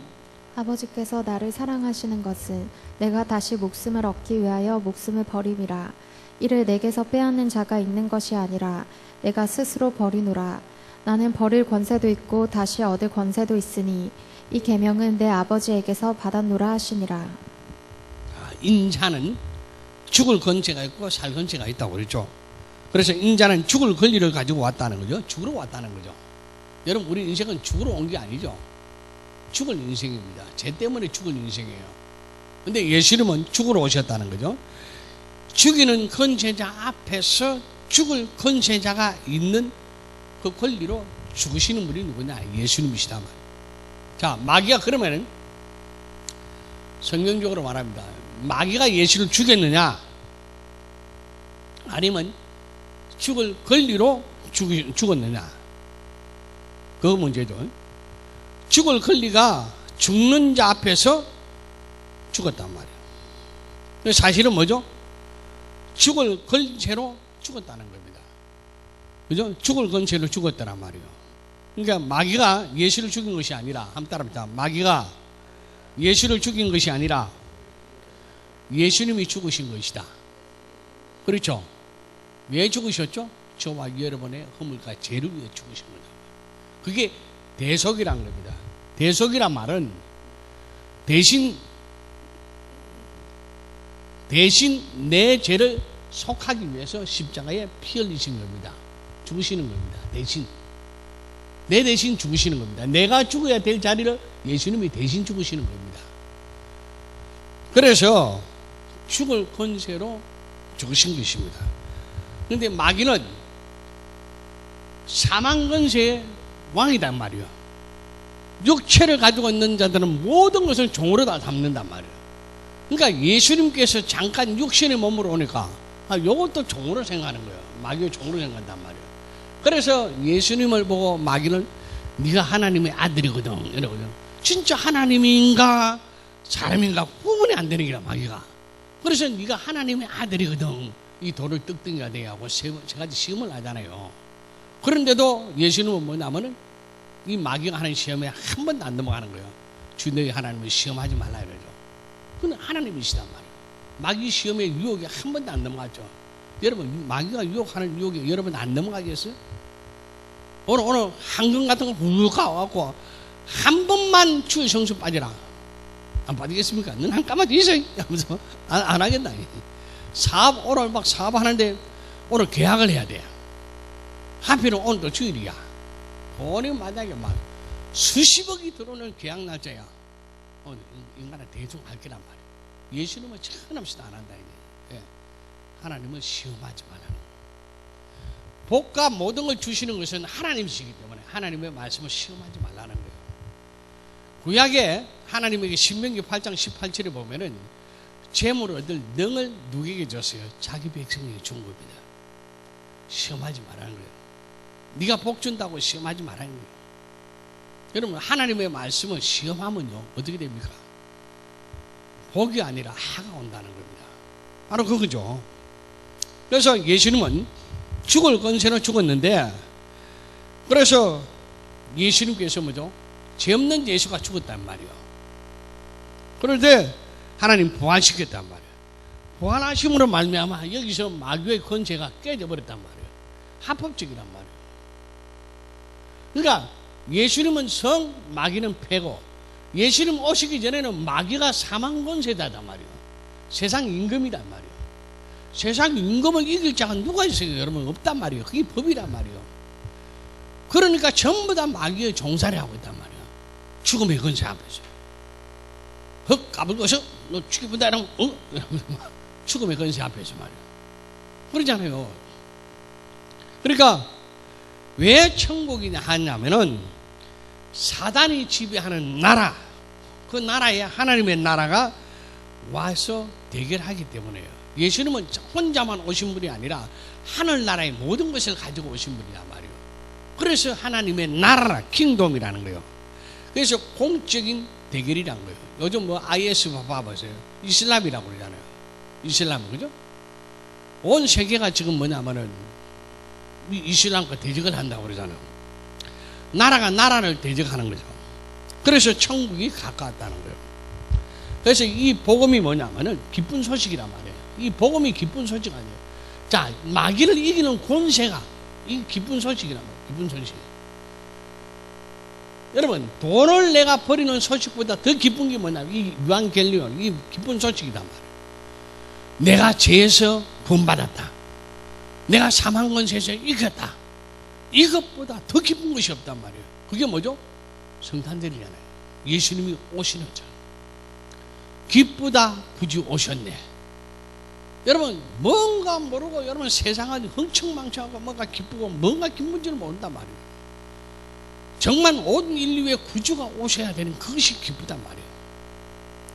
아버지께서 나를 사랑하시는 것은 내가 다시 목숨을 얻기 위하여 목숨을 버림이라. 이를 내게서 빼앗는 자가 있는 것이 아니라 내가 스스로 버리노라. 나는 버릴 권세도 있고 다시 얻을 권세도 있으니 이 계명은 내 아버지에게서 받았노라 하시니라. 인자는 죽을 권세가 있고 살 권세가 있다고 그랬죠. 그래서 인자는 죽을 권리를 가지고 왔다는 거죠. 죽으러 왔다는 거죠. 여러분, 우리 인생은 죽으러 온 게 아니죠. 죽을 인생입니다. 죄 때문에 죽을 인생이에요. 근데 예수님은 죽으러 오셨다는 거죠. 죽이는 권세자 앞에서 죽을 권세자가 있는 그 권리로 죽으시는 분이 누구냐? 예수님이시다. 자, 마귀가 그러면은 성경적으로 말합니다. 마귀가 예수를 죽였느냐 아니면 죽을 권리로 죽었느냐, 그 문제죠. 죽을 권리가 죽는 자 앞에서 죽었단 말이에요. 사실은 뭐죠? 죽을 권세로 죽었다는 겁니다. 그죠? 죽을 권세로 죽었다란 말이에요. 그러니까 마귀가 예수를 죽인 것이 아니라, 한번 따라합니다. 마귀가 예수를 죽인 것이 아니라 예수님이 죽으신 것이다. 그렇죠? 왜 죽으셨죠? 저와 여러분의 허물과 죄를 위해 죽으신 거다. 그게 대속이란 겁니다. 대속이란 말은 대신 내 죄를 속하기 위해서 십자가에 피 흘리신 겁니다. 죽으시는 겁니다. 내 대신 죽으시는 겁니다. 내가 죽어야 될 자리를 예수님이 대신 죽으시는 겁니다. 그래서 죽을 권세로 죽으신 것입니다. 그런데 마귀는 사망 권세의 왕이란 말이에요. 육체를 가지고 있는 자들은 모든 것을 종으로 다 담는단 말이에요. 그러니까 예수님께서 잠깐 육신의 몸으로 오니까 이것도 종으로 생각하는 거예요. 마귀의 종으로 생각한단 말이에요. 그래서 예수님을 보고 마귀는 네가 하나님의 아들이거든 이러거든. 진짜 하나님인가 사람인가 구분이 안 되는 게야 마귀가. 그래서 네가 하나님의 아들이거든. 이 돌을 떡덩이가 되게 하고 세 가지 시험을 하잖아요. 그런데도 예수님은 뭐냐면은 이 마귀가 하는 시험에 한 번도 안 넘어가는 거예요. 주 너희 하나님을 시험하지 말라 이러죠. 그는 하나님이시단 말이에요. 마귀 시험의 유혹에 한 번도 안 넘어갔죠. 여러분 마귀가 유혹하는 유혹에 여러분 안 넘어가겠어요? 오늘 한금 같은 거 훅 가갖고 한 번만 주의 성수 빠지라. 안 빠지겠습니까? 넌 한 까마도 있어요. 하면서 안 하겠나. 오늘 막 사업하는데 오늘 계약을 해야 돼. 하필은 오늘도 주일이야. 돈이 만약에 막 수십억이 들어오는 계약 날짜야. 오늘 인간은 대충 할 거란 말이야. 예수님은 천없이도 안 한다. 예. 하나님은 시험하지 말라는 거예요. 복과 모든 걸 주시는 것은 하나님이시기 때문에 하나님의 말씀을 시험하지 말라는 거예요. 구약에 하나님에게 신명기 8장 18절에 보면은 재물을 얻을 능을 누구에게 줬어요? 자기 백성에게 준 겁니다. 시험하지 말라는 거예요. 네가 복 준다고 시험하지 말라는 거예요. 여러분 하나님의 말씀을 시험하면요 어떻게 됩니까? 복이 아니라 하가 온다는 겁니다. 바로 그거죠. 그래서 예수님은 죽을 권세로 죽었는데, 그래서 예수님께서 뭐죠? 죄 없는 예수가 죽었단 말이에요. 그런데 하나님 부활시켰단 말이에요. 부활하심으로 말미암아 여기서 마귀의 권세가 깨져버렸단 말이에요. 합법적이란 말이에요. 그러니까 예수님은 성, 마귀는 패고, 예수님 오시기 전에는 마귀가 사망 권세다단 말이에요. 세상 임금이란 말이에요. 세상 임금을 이길 자가 누가 있어요? 여러분 없단 말이에요. 그게 법이란 말이에요. 그러니까 전부 다 마귀의 종살이 하고 있단 말이에요. 죽음의 권세 앞에서 헉 까불고서 너 죽여본다 이러면 죽음의 권세 앞에서 말이에요. 그러잖아요. 그러니까 왜 천국이냐 하냐면은 사단이 지배하는 나라, 그 나라에 하나님의 나라가 와서 대결하기 때문에요. 예수님은 혼자만 오신 분이 아니라 하늘나라의 모든 것을 가지고 오신 분이란 말이에요. 그래서 하나님의 나라라, 킹돔이라는 거예요. 그래서 공적인 대결이란 거예요. 요즘 뭐 IS 봐보세요. 이슬람이라고 그러잖아요. 이슬람, 그죠? 온 세계가 지금 뭐냐면은 이슬람과 대적을 한다고 그러잖아요. 나라가 나라를 대적하는 거죠. 그래서 천국이 가까웠다는 거예요. 그래서 이 복음이 뭐냐면은 기쁜 소식이란 말이에요. 이 복음이 기쁜 소식 아니에요. 자, 마귀를 이기는 권세가 이 기쁜 소식이란 말이에요. 기쁜 소식. 여러분, 돈을 내가 버리는 소식보다 더 기쁜 게 뭐냐면 이 유한겔리온, 이 기쁜 소식이란 말이에요. 내가 죄에서 구원받았다. 내가 사망 권세에서 이겼다. 이것보다 더 기쁜 것이 없단 말이에요. 그게 뭐죠? 성탄절이잖아요. 예수님이 오시는 절. 기쁘다 부지 오셨네. 여러분 뭔가 모르고 여러분 세상은 흥청망청하고 뭔가 기쁘고 뭔가 기쁜지를 모른단 말이에요. 정말 온 인류의 구주가 오셔야 되는 그것이 기쁘단 말이에요.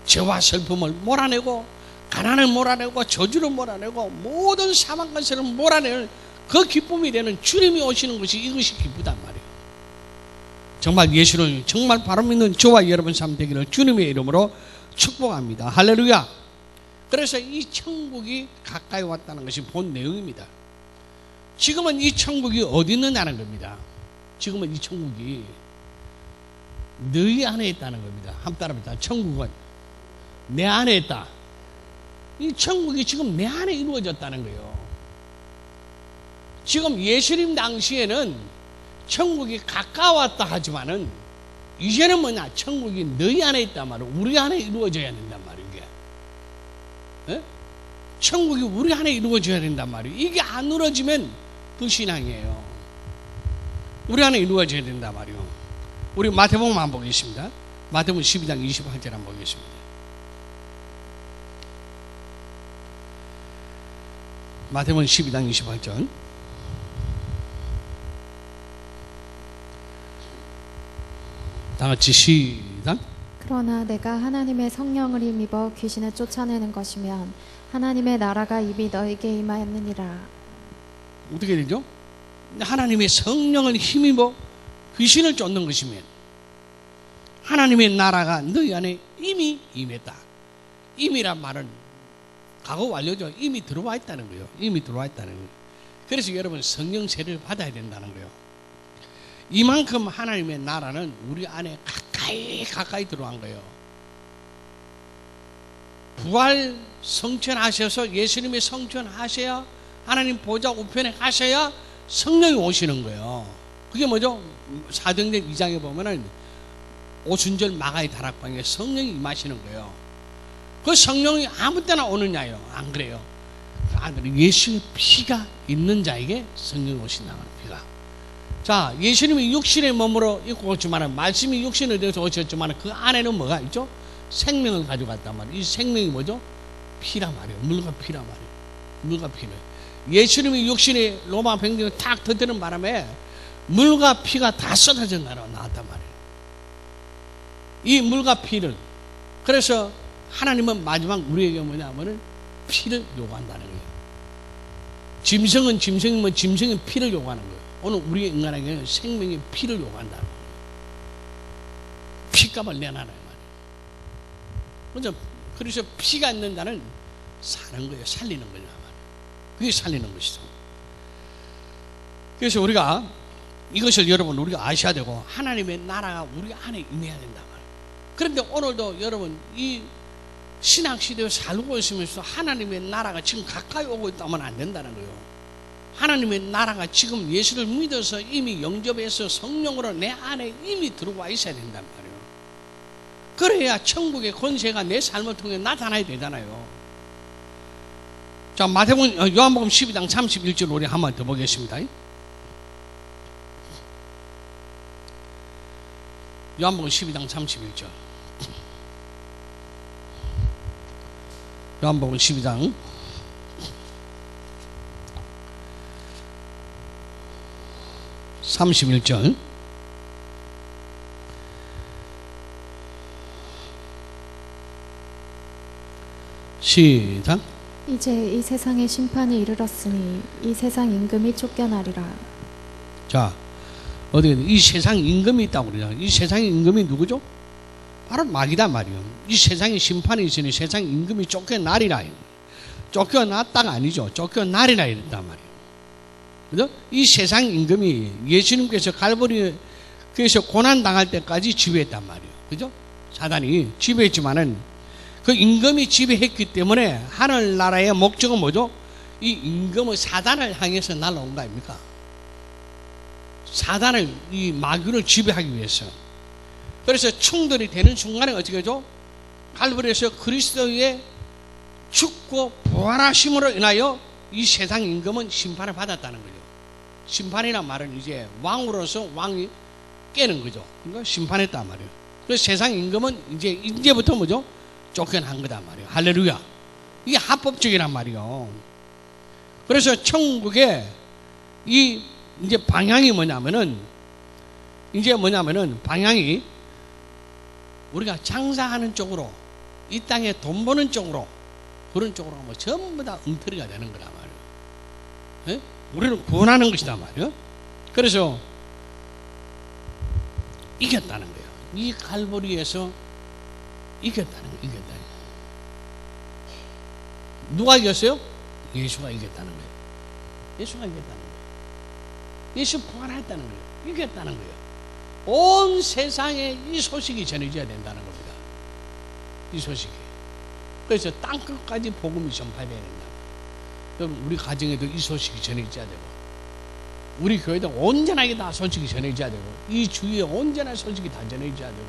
죄와 슬픔을 몰아내고 가난을 몰아내고 저주를 몰아내고 모든 사망 권세를 몰아내는 그 기쁨이 되는 주님이 오시는 것이 이것이 기쁘단 말이에요. 정말 예수를 정말 바로 믿는 저와 여러분 삶 되기를 주님의 이름으로 축복합니다. 할렐루야. 그래서 이 천국이 가까이 왔다는 것이 본 내용입니다. 지금은 이 천국이 어디 있느냐는 겁니다. 지금은 이 천국이 너희 안에 있다는 겁니다. 한번 따라합니다. 천국은 내 안에 있다. 이 천국이 지금 내 안에 이루어졌다는 거예요. 지금 예수님 당시에는 천국이 가까웠다 하지만은 이제는 뭐냐? 천국이 너희 안에 있단 말이에요. 우리 안에 이루어져야 된단 말이에요. 이게. 에? 천국이 우리 안에 이루어져야 된단 말이에요. 이게 안 이루어지면 불신앙이에요. 우리 안에 이루어져야 된단 말이에요. 우리 마태복음 한번 보겠습니다. 마태복음 12장 28절 한번 보겠습니다. 마태복음 12장 28절. 다 같이 시작. 그러나 내가 하나님의 성령을 힘입어 귀신을 쫓아내는 것이면 하나님의 나라가 이미 너에게 임하였느니라. 어떻게 되죠? 하나님의 성령을 힘입어 귀신을 쫓는 것이면 하나님의 나라가 너희 안에 이미 임했다. 임이란 말은 과거 완료죠. 이미 들어와 있다는 거예요. 이미 들어와 있다는 거예요. 그래서 여러분 성령 세례를 받아야 된다는 거예요. 이만큼 하나님의 나라는 우리 안에 가까이 들어간 거예요. 부활 성천하셔서 예수님의 성천하셔야 하나님 보좌 우편에 가셔야 성령이 오시는 거예요. 그게 뭐죠? 사도행전 2장에 보면은 오순절 마가의 다락방에 성령이 임하시는 거예요. 그 성령이 아무 때나 오느냐요? 안 그래요. 그 아들은 예수의 피가 있는 자에게 성령이 오신다는 피가. 자, 예수님이 육신의 몸으로 입고 오지만 말씀이 육신에 대해서 오셨지만 그 안에는 뭐가 있죠? 생명을 가져갔단 말이에요. 이 생명이 뭐죠? 피란 말이에요. 물과 피란 말이에요. 물과 피는. 예수님이 육신의 로마 병정을 탁 터뜨리는 바람에 물과 피가 다 쏟아져 나왔단 말이에요. 이 물과 피를. 그래서 하나님은 마지막 우리에게 뭐냐면은 피를 요구한다는 거예요. 짐승은 피를 요구하는 거예요. 오늘 우리 인간에게는 생명의 피를 요구한다는 거예요. 피값을 내놔라 말이에요. 먼저 그래서 피가 있는 자는 사는 거예요. 살리는 거냐 말이에요. 그게 살리는 것이죠. 그래서 우리가 이것을 여러분 우리가 아셔야 되고 하나님의 나라가 우리 안에 임해야 된단 말이에요. 그런데 오늘도 여러분 이 신학시대에 살고 있으면서 하나님의 나라가 지금 가까이 오고 있다면 안 된다는 거예요. 하나님의 나라가 지금 예수를 믿어서 이미 영접해서 성령으로 내 안에 이미 들어와 있어야 된단 말이에요. 그래야 천국의 권세가 내 삶을 통해 나타나야 되잖아요. 자, 마태복음 요한복음 12장 31절 우리 한번 더 보겠습니다. 요한복음 12장 31절. 요한복음 12장 31절. 시작. 이제 이 세상의 심판이 이르렀으니 이 세상 임금이 쫓겨나리라. 자, 어디 이 세상 임금이 있다고 그러잖아요. 이 세상의 임금이 누구죠? 바로 마귀단 말이에요. 이 세상에 심판이 있으니 세상 임금이 쫓겨나리라. 쫓겨났다가 아니죠. 쫓겨나리라 이랬단 말이에요. 그죠? 이 세상 임금이 예수님께서 갈보리에서 고난 당할 때까지 지배했단 말이에요. 그죠? 사단이 지배했지만은 그 임금이 지배했기 때문에 하늘나라의 목적은 뭐죠? 이 임금은 사단을 향해서 날아온 거 아닙니까? 사단을, 이 마귀를 지배하기 위해서. 그래서 충돌이 되는 순간에 어떻게 하죠? 갈보리에서 그리스도의 죽고 부활하심으로 인하여 이 세상 임금은 심판을 받았다는 거죠. 심판이란 말은 이제 왕으로서 왕이 깨는 거죠. 그러니까 심판했단 말이에요. 그래서 세상 임금은 이제부터 뭐죠? 쫓겨난 거단 말이에요. 할렐루야. 이게 합법적이란 말이에요. 그래서 천국의 이 이제 방향이 뭐냐면은 방향이 우리가 장사하는 쪽으로 이 땅에 돈 버는 쪽으로, 그런 쪽으로 가면 전부 다 엉터리가 되는 거란 말이에요. 예? 우리는 구원하는 것이다 말이에요. 그래서 이겼다는 거예요. 이 갈보리에서 이겼다는 거예요. 이겼다는 거예요. 누가 이겼어요? 예수가 이겼다는 거예요. 예수가 이겼다는 거예요. 예수 부활했다는 거예요. 이겼다는 거예요. 온 세상에 이 소식이 전해져야 된다는 겁니다. 이 소식이. 그래서 땅끝까지 복음이 전파돼야 된다. 그럼 우리 가정에도 이 소식이 전해져야 되고, 우리 교회도 온전하게 다 소식이 전해져야 되고, 이 주위에 온전한 소식이 다 전해져야 되고,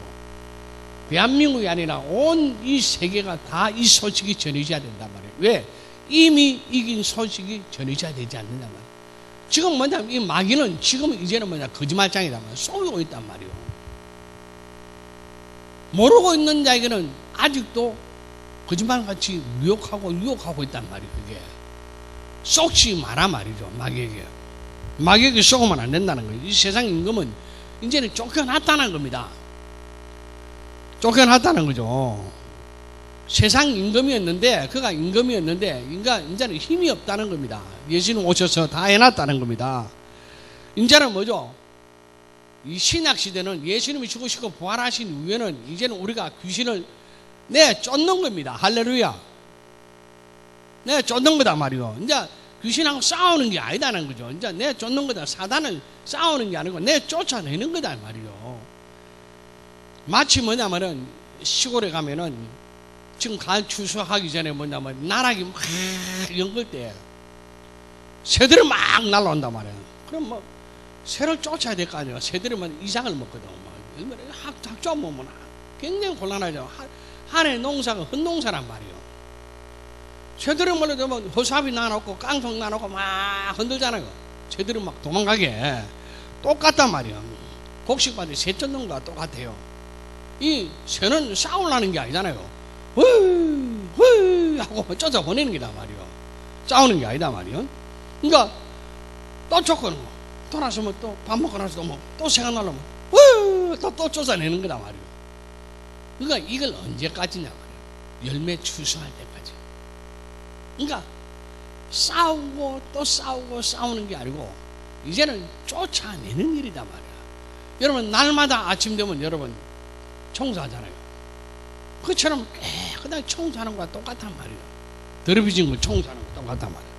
대한민국이 아니라 온 이 세계가 다 이 소식이 전해져야 된단 말이에요. 왜? 이미 이긴 소식이 전해져야 되지 않느냐 말이에요. 지금 뭐냐면 이 마귀는 지금 이제는 뭐냐 거짓말장이다 말이에요. 속이고 있단 말이에요. 모르고 있는 자에게는 아직도 거짓말같이 유혹하고 있단 말이에요. 이게 속지 마라 말이죠. 마귀에게 속으면 안 된다는 거예요. 이 세상 임금은 이제는 쫓겨났다는 겁니다. 쫓겨났다는 거죠. 세상 임금이었는데, 그가 임금이었는데, 이제는 힘이 없다는 겁니다. 예수님 오셔서 다 해놨다는 겁니다. 이제는 뭐죠? 이 신약 시대는 예수님이 죽으시고 부활하신 이후에는 이제는 우리가 귀신을 쫓는 겁니다. 할렐루야. 쫓는 거다 말이요. 이제 귀신하고 싸우는 게 아니다는 거죠. 이제 쫓는 거다. 사단을 싸우는 게 아니고 쫓아내는 거다 말이요. 마치 뭐냐면은 시골에 가면은 지금 가을 추수하기 전에 뭐냐면 나락이 막 연걸 때 새들이 막 날아온단 말이에요. 그럼 뭐 새를 쫓아야 될 거 아니에요. 새들이 뭐 이상을 먹거든. 얼마나 학교 먹으면 굉장히 곤란하죠. 한해 농사가 헛농사란 말이에요. 새들이 몰라도 뭐 허삽이 나놓고 깡통 나놓고 막 흔들잖아요. 새들이 막 도망가게 똑같단 말이에요. 곡식밭에 새 쫓는 거와 똑같아요. 이 새는 싸우려는 게 아니잖아요. 후 하고 쫓아보내는 게다 말이요. 싸우는 게 아니다 말이요. 그러니까 또 쫓고는 돌아서면 또 밥 먹고 나서 또 생각나려면 또 쫓아내는 거다 말이요. 그러니까 이걸 언제까지냐 말이요. 열매 추수할 때까지. 그러니까 싸우고 또 싸우고 싸우는 게 아니고 이제는 쫓아내는 일이다 말이야. 여러분 날마다 아침 되면 여러분 청소하잖아요. 그처럼 깨끗하게 청소하는 거와 똑같단 말이에요. 더러워진 걸 청소하는 거와 똑같단 말이에요.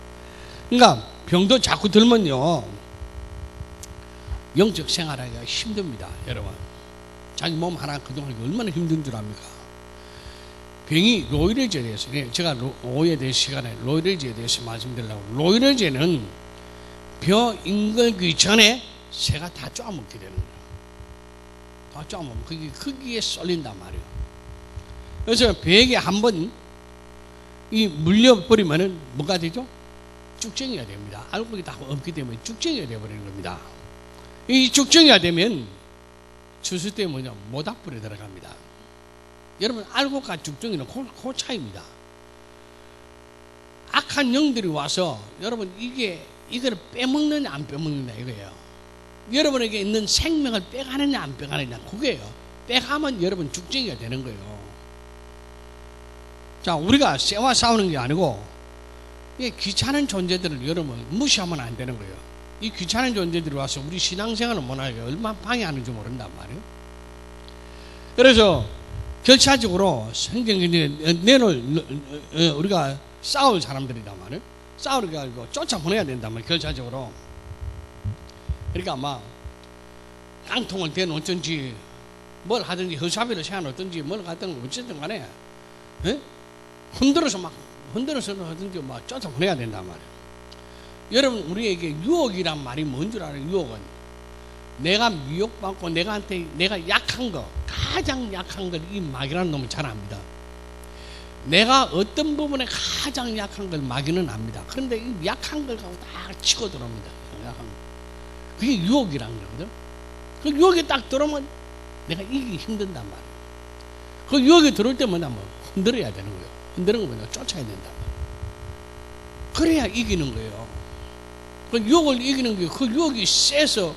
그러니까 병도 자꾸 들면요 영적 생활하기가 힘듭니다. 여러분 자기 몸 하나 그동안 얼마나 힘든 줄 압니까? 병이 로이레제에 대해서, 제가 오후에 대해 시간에 로이레제에 대해서 말씀드리려고. 로이레제는 벼 인걸기 전에 새가 다 쪼아먹게 되는 거예요. 다 쪼아먹으면 그게 거기에 쏠린단 말이에요. 그래서 벼에게 한번 이 물려버리면은 뭐가 되죠? 쭉정이가 됩니다. 알코올이 다 없기 때문에 쭉정이가 되어버리는 겁니다. 이 쭉정이가 되면 추수 때 뭐냐 모닥불에 들어갑니다. 여러분 알코올과 쭉정이는 그 차이입니다. 악한 영들이 와서 여러분 이걸 빼먹느냐 안 빼먹느냐 이거예요. 여러분에게 있는 생명을 빼가느냐 안 빼가느냐 그게요. 빼가면 여러분 쭉정이가 되는 거예요. 자, 우리가 쇠와 싸우는 게 아니고 이 귀찮은 존재들을 여러분 무시하면 안 되는 거예요. 이 귀찮은 존재들이 와서 우리 신앙생활을 못하게 얼마나 방해하는지 모른단 말이에요. 그래서 결차적으로 성경에 내놓을 우리가 싸울 사람들이단 말이에요. 싸우는 게 아니고 쫓아보내야 된단 말이에요. 결차적으로. 그러니까 막 깡통을 대놓든지 뭘 하든지 허사비를 세워놓든지 뭘 하든 어쨌든 간에 흔들어서 하든지 막 쫓아보내야 된단 말이에요. 여러분 우리에게 유혹이란 말이 뭔 줄 알아요? 유혹은 내가 미혹받고 내가 약한 거 가장 약한 걸 이 마귀라는 놈은 잘 압니다. 내가 어떤 부분에 가장 약한 걸 마귀는 압니다. 그런데 이 약한 걸 갖고 딱 치고 들어옵니다. 약한 거. 그게 유혹이라는 거거든. 그 유혹이 딱 들어오면 내가 이기기 힘든단 말이에요. 그 유혹이 들어올 때 뭐냐면 흔들어야 되는 거예요. 흔드는 거 뭐냐 쫓아야 된단 말이에요. 그래야 이기는 거예요. 그 유혹을 이기는 게 그 유혹이 세서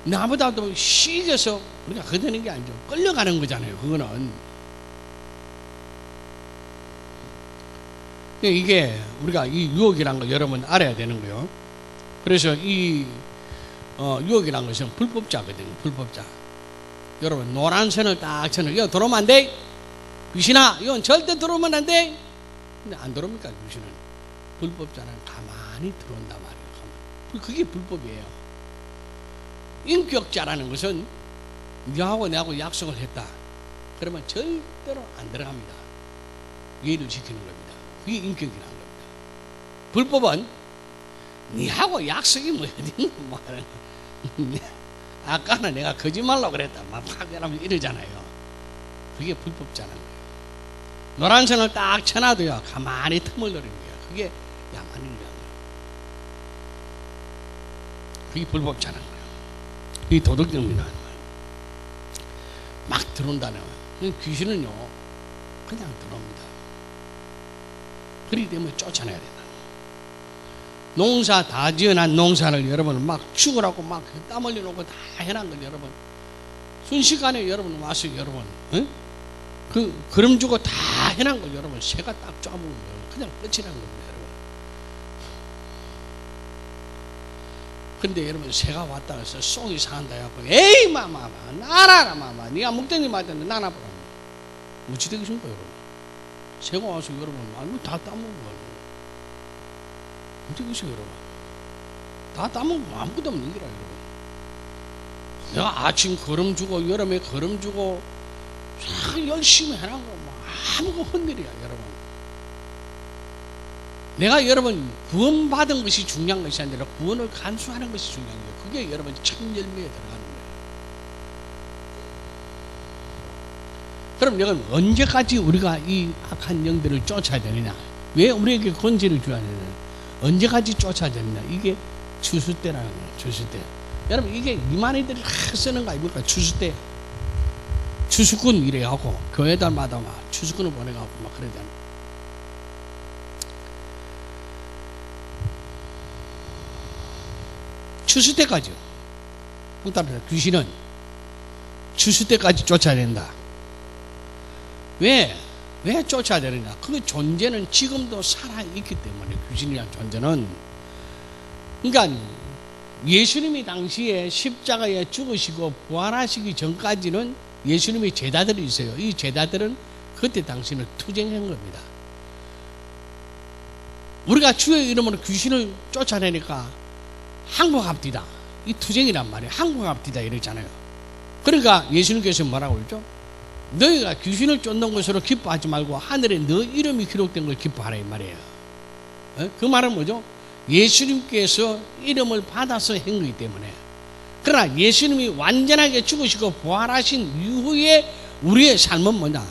나보다도 시기해서 우리가 거드는 게 아니죠. 끌려가는 거잖아요. 그거는 이게 우리가 이 유혹이라는 걸 여러분 알아야 되는 거예요. 그래서 이 유혹이라는 것은 불법자거든요. 불법자. 여러분 노란 선을 딱 쳐는 이거 들어오면 안 돼. 귀신아 이건 절대 들어오면 안 돼. 근데 안 들어옵니까? 귀신은. 불법자는 가만히 들어온단 말이에요. 그게 불법이에요. 인격자라는 것은 너하고 내하고 약속을 했다. 그러면 절대로 안 들어갑니다. 예의를 지키는 겁니다. 그게 인격이라는 겁니다. 불법은 니하고 약속이 뭐 어디 뭐 아까는 내가 거짓말로 그랬다 막 이러면 이러잖아요. 그게 불법자라는 거예요. 노란 선을 딱 쳐놔도요 가만히 틈을 노리는 거예요. 그게 야만인이라는 거예요. 그게 불법자라는 거예요. 그게 도덕적입니다. 막 들어온다는 거예요. 귀신은요 그냥 들어옵니다. 그렇기 때문에 쫓아내야 된다. 농사 다 지어난 농사를 여러분 막 죽으라고 막 땀 흘려놓고 다 해놓은 걸 여러분 순식간에 여러분 와서 여러분 그럼 주고 다 해놓은 걸 여러분 새가 딱 쪼아먹으면 그냥 끝이라는 겁니다. 여러분. 근데 여러분 새가 왔다 해서 속이 상한다 해갖고 에이 마마 나라라 마마 네가 묵den이 맞았는데 나나 보라 어찌 되겠습니까 여러분. 새가 와서 여러분 아이고 다 따먹은 거예요. 어떻게 되겠어요 여러분. 다 따먹으면 아무것도 없는 거라 여러분. 내가 아침 걸음 주고 여름에 걸음 주고 참 열심히 해놓은 거 아무것도 헛일이야 여러분. 내가 여러분 구원받은 것이 중요한 것이 아니라 구원을 간수하는 것이 중요한 거예요. 그게 여러분 참 열매에 들어가는 거예요. 그럼 여러분 언제까지 우리가 이 악한 영들을 쫓아야 되느냐? 왜 우리에게 권세를 줘야 되느냐? 언제까지 쫓아야 되느냐? 이게 추수때라는 거예요. 추수때. 여러분 이게 이만희들이 쓰는 거 아닙니까? 추수때. 추수꾼 이래갖고 교회들마다 막 추수꾼을 보내갖고 막 그러잖아요. 추수 때까지요. 귀신은 추수 때까지 쫓아야 된다. 왜 쫓아야 되느냐? 그 존재는 지금도 살아있기 때문에 귀신이라는 존재는 그러니까 예수님이 당시에 십자가에 죽으시고 부활하시기 전까지는 예수님의 제자들이 있어요. 이 제자들은 그때 당시는 투쟁한 겁니다. 우리가 주의 이름으로 귀신을 쫓아내니까 항복합디다. 이 투쟁이란 말이에요. 항복합디다 이러잖아요. 그러니까 예수님께서 뭐라고 그러죠? 너희가 귀신을 쫓는 것으로 기뻐하지 말고 하늘에 너 이름이 기록된 걸 기뻐하라 이 말이에요. 그 말은 뭐죠? 예수님께서 이름을 받아서 한 거기 때문에. 그러나 예수님이 완전하게 죽으시고 부활하신 이후에 우리의 삶은 뭐냐?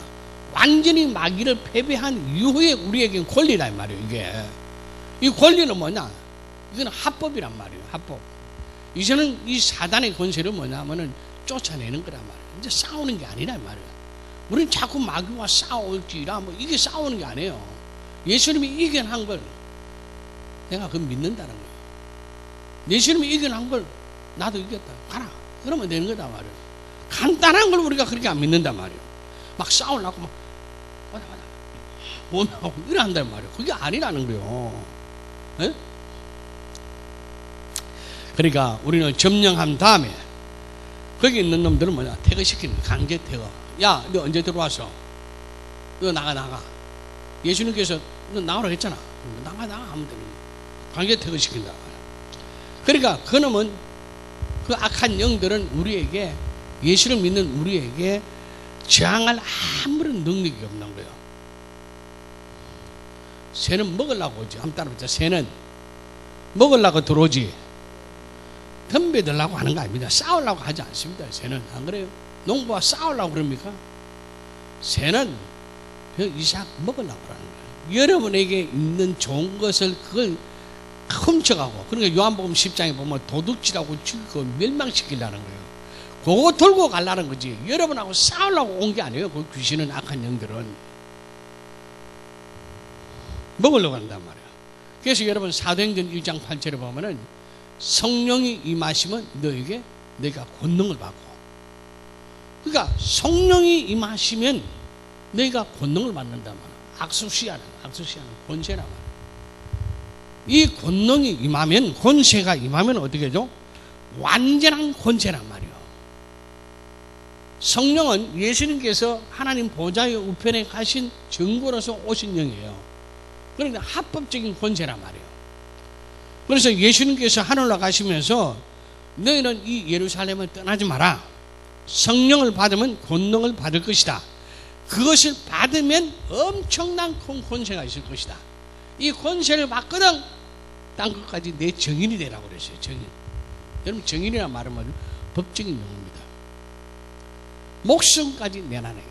완전히 마귀를 패배한 이후에 우리에겐 권리란 말이에요. 이게 이 권리는 뭐냐? 이건 합법이란 말이에요. 합법. 이제는 이 사단의 권세를 뭐냐면은 쫓아내는 거란 말이에요. 이제 싸우는 게 아니란 말이에요. 우리는 자꾸 마귀와 싸울지라 뭐 이게 싸우는 게 아니에요. 예수님이 이겨낸 걸 내가 그걸 믿는다는 거예요. 예수님이 이겨낸 걸 나도 이겼다. 가라. 그러면 되는 거다 말이에요. 간단한 걸 우리가 그렇게 안 믿는단 말이에요. 막 싸우려고 막 원하고 이런단 말이에요. 그게 아니라는 거예요. 네? 그러니까 우리는 점령한 다음에 거기 있는 놈들은 뭐냐? 퇴거시키는 거야. 강제 퇴거. 야, 너 언제 들어왔어? 너 나가. 예수님께서 너 나오라고 했잖아. 나가 하면 되는 거야. 강제 퇴거시킨다. 그러니까 그놈은 그 악한 영들은 우리에게 예수를 믿는 우리에게 저항할 아무런 능력이 없는 거예요. 새는 먹으려고 오지. 한번 따라보자. 새는 먹으려고 들어오지. 덤벼들라고 하는 거 아닙니다. 싸우려고 하지 않습니다. 새는 안 그래요? 농부와 싸우려고 그럽니까? 새는 이삭 먹으려고 하는 거예요. 여러분에게 있는 좋은 것을 그걸 훔쳐가고, 그러니까 요한복음 10장에 보면 도둑질하고 죽이고 멸망시키려는 거예요. 그거 들고 가려는 거지. 여러분하고 싸우려고 온 게 아니에요. 그 귀신은 악한 영들은 먹으려고 한단 말이에요. 그래서 여러분 사도행전 1장 8절에 보면은 성령이 임하시면 너희가 권능을 받고, 그러니까 성령이 임하시면 너희가 권능을 받는단 말이야. 악수시하는 권세란 말이에요. 이 권능이 임하면, 권세가 임하면 어떻게 되죠? 완전한 권세란 말이에요. 성령은 예수님께서 하나님 보좌의 우편에 가신 증거로서 오신 영이에요. 그러니까 합법적인 권세란 말이에요. 그래서 예수님께서 하늘로 가시면서 너희는 이 예루살렘을 떠나지 마라. 성령을 받으면 권능을 받을 것이다. 그것을 받으면 엄청난 큰 권세가 있을 것이다. 이 권세를 받거든 땅 끝까지 내 정인이 되라고 그랬어요. 정인. 여러분, 정인이라는 말은 뭐죠? 법적인 용어입니다. 목숨까지 내놔내.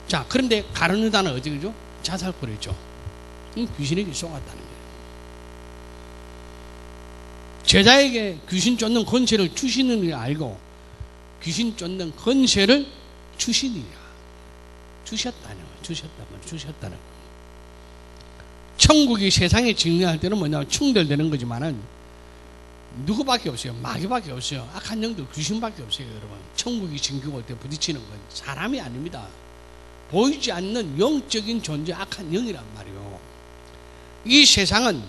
자, 그런데 가룟유다는 어디 그죠? 자살골이죠. 귀신에게 속았다는 거예요. 제자에게 귀신 쫓는 권세를 주시는 줄 알고 귀신 쫓는 권세를 주시니라. 주셨다는 거예요. 천국이 세상에 직면할 때는 뭐냐면 충돌되는 거지만은 누구밖에 없어요. 마귀밖에 없어요. 악한 영들 귀신밖에 없어요. 여러분, 천국이 진격 올 때 부딪히는 건 사람이 아닙니다. 보이지 않는 영적인 존재, 악한 영이란 말이에요. 이 세상은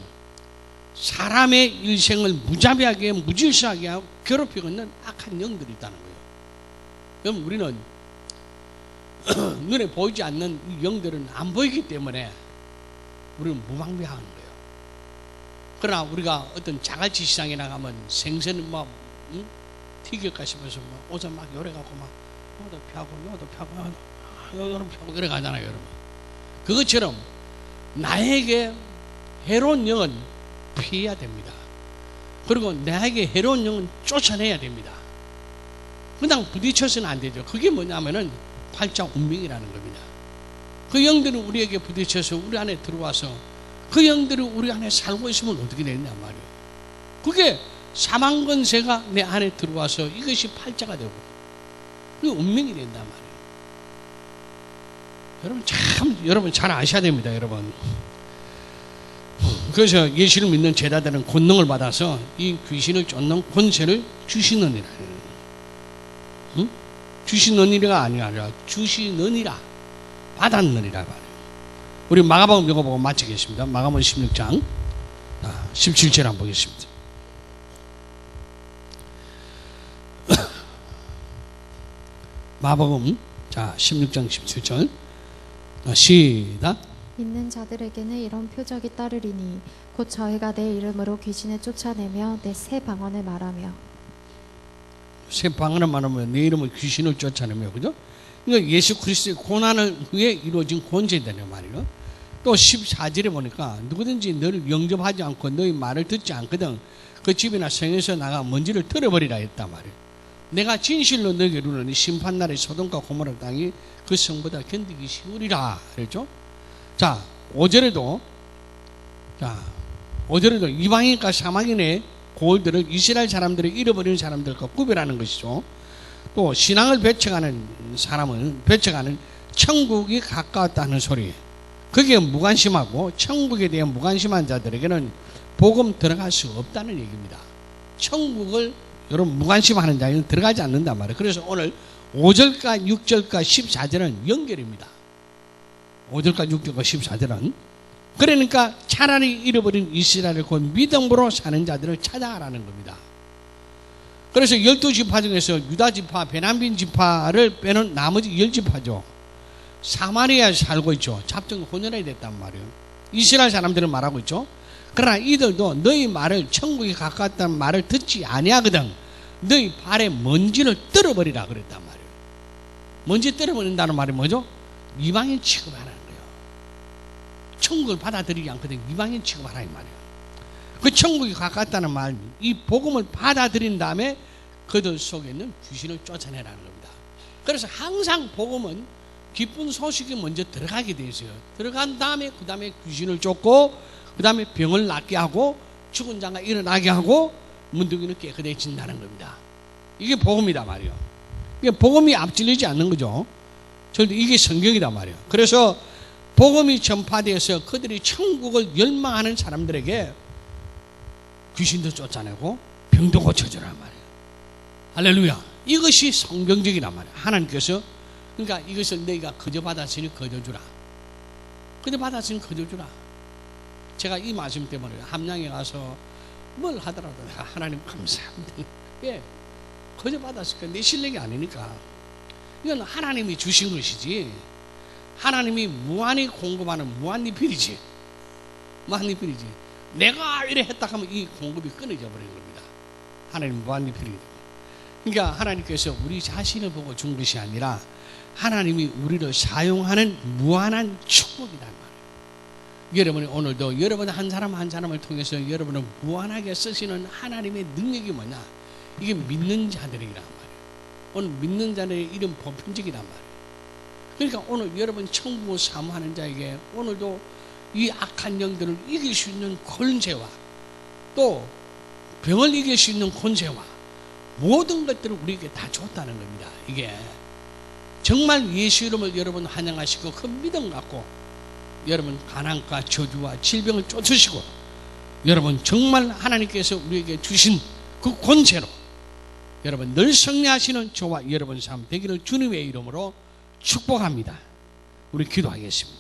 사람의 일생을 무자비하게 무질서하게 하고 괴롭히고 있는 악한 영들이 있다는 거예요. 그럼 우리는 눈에 보이지 않는 이 영들은 안 보이기 때문에 우리는 무방비한 거예요. 그러나 우리가 어떤 자갈치 시장에 나가면 생선을 막 튀길까 싶어서 막 옷을 막 요래갖고 막 요도 펴고 요도 펴고 그래 가잖아요, 여러분. 그것처럼 나에게 해로운 영은 피해야 됩니다. 그리고 나에게 해로운 영은 쫓아내야 됩니다. 그냥 부딪혀서는 안 되죠. 그게 뭐냐면은 팔자 운명이라는 겁니다. 그 영들은 우리에게 부딪혀서 우리 안에 들어와서 그 영들이 우리 안에 살고 있으면 어떻게 되느냐 말이에요. 그게 사망 권세가 내 안에 들어와서 이것이 팔자가 되고 그게 운명이 된단 말이에요. 여러분 잘 아셔야 됩니다, 여러분. 그래서 예수를 믿는 제자들은 권능을 받아서 이 귀신을 쫓는 권세를 주시느니라. 응? 주시느니라가 아니라 주시느니라, 받았느니라 말이에요. 우리 마가복음 읽어보고 마치겠습니다. 마가복음 16장 17절 한번 보겠습니다. 마가복음 16장 17절 시작. 믿는 자들에게는 이런 표적이 따르리니 곧 저희가 내 이름으로 귀신을 쫓아내며 내 새 방언을 말하며. 새 방언을 말하면 내 이름으로 귀신을 쫓아내며, 그죠? 그러니까 예수 그리스도의 고난을 위해 이루어진 권세다는 말이에요. 또 14절에 보니까 누구든지 너를 영접하지 않고 너희 말을 듣지 않거든 그 집이나 성에서 나가 먼지를 털어버리라 했단 말이에요. 내가 진실로 너에게 이르노니 심판날에 소돔과 고모라 땅이 그 성보다 견디기 쉬우리라 그랬죠. 자, 5절에도 이방인과 사망인의 고을들을 이스라엘 사람들을 잃어버리는 사람들과 구별하는 것이죠. 또 신앙을 배척하는 사람은 천국이 가까웠다는 소리. 그게 무관심하고 천국에 대한 무관심한 자들에게는 복음 들어갈 수 없다는 얘기입니다. 천국을 여러분 무관심하는 자에는 들어가지 않는단 말이에요. 그래서 오늘 5절과 6절과 14절은 연결입니다. 5절과 6절과 14절은 그러니까 차라리 잃어버린 이스라엘을 곧 믿음으로 사는 자들을 찾아가라는 겁니다. 그래서 12지파 중에서 유다지파, 베냐민 지파를 빼는 나머지 10지파죠. 사마리아에 살고 있죠. 잡종 혼혈이 됐단 말이에요. 이스라엘 사람들은 말하고 있죠. 그러나 이들도 너희 말을 천국이 가까웠다는 말을 듣지 아니하거든 너희 발에 먼지를 떨어버리라 그랬단 말이에요. 먼지 떨어버린다는 말이 뭐죠? 이방인 취급하라는 거예요. 천국을 받아들이지 않거든 이방인 취급하라 이 말이에요. 그 천국이 가깝다는 말, 이 복음을 받아들인 다음에 그들 속에 있는 귀신을 쫓아내라는 겁니다. 그래서 항상 복음은 기쁜 소식이 먼저 들어가게 돼 있어요. 들어간 다음에 그 다음에 귀신을 쫓고 그 다음에 병을 낫게 하고 죽은 자가 일어나게 하고 문둥이는 깨끗해진다는 겁니다. 이게 복음이다 말이에요. 이게 복음이 앞질리지 않는 거죠. 절대 이게 성경이다 말이에요. 그래서 복음이 전파되어서 그들이 천국을 열망하는 사람들에게 귀신도 쫓아내고 병도 고쳐주란 말이에요. 할렐루야. 이것이 성경적이란 말이에요. 하나님께서 그러니까 이것을 너희가 거저 받았으니 거저 주라. 거저 받았으니 거저 주라. 제가 이 말씀 때문에 함양에 가서 뭘 하더라도 내가 하나님 감사합니다. 예, 거저 받았으니까 내 실력이 아니니까. 이건 하나님이 주신 것이지, 하나님이 무한히 공급하는 무한리필이지. 무한리필이지. 내가 이래 했다 하면 이 공급이 끊어져 버리는 겁니다. 하나님 무한리필이기 때문에. 그러니까 하나님께서 우리 자신을 보고 준 것이 아니라 하나님이 우리를 사용하는 무한한 축복이란 말이에요. 여러분이 오늘도 여러분 한 사람 한 사람을 통해서 여러분을 무한하게 쓰시는 하나님의 능력이 뭐냐? 이게 믿는 자들이란 말이에요. 오늘 믿는 자들의 이름 보편적이란 말이에요. 그러니까 오늘 여러분 천국을 사모하는 자에게 오늘도 이 악한 영들을 이길 수 있는 권세와 또 병을 이길 수 있는 권세와 모든 것들을 우리에게 다 줬다는 겁니다. 이게 정말 예수 이름을 여러분 환영하시고 그 믿음 갖고 여러분 가난과 저주와 질병을 쫓으시고 여러분 정말 하나님께서 우리에게 주신 그 권세로 여러분 늘 승리하시는 저와 여러분 삶 되기를 주님의 이름으로 축복합니다. 우리 기도하겠습니다.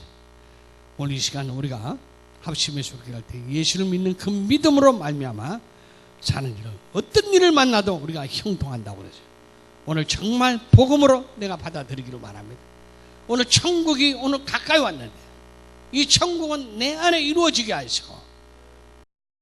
오늘 이 시간 우리가 합심해서 기도할 때 예수를 믿는 그 믿음으로 말미암아 사는 일을 어떤 일을 만나도 우리가 형통한다고 그러죠. 오늘 정말 복음으로 내가 받아들이기로 바랍니다. 오늘 천국이 오늘 가까이 왔는데 이 천국은 내 안에 이루어지게 하시고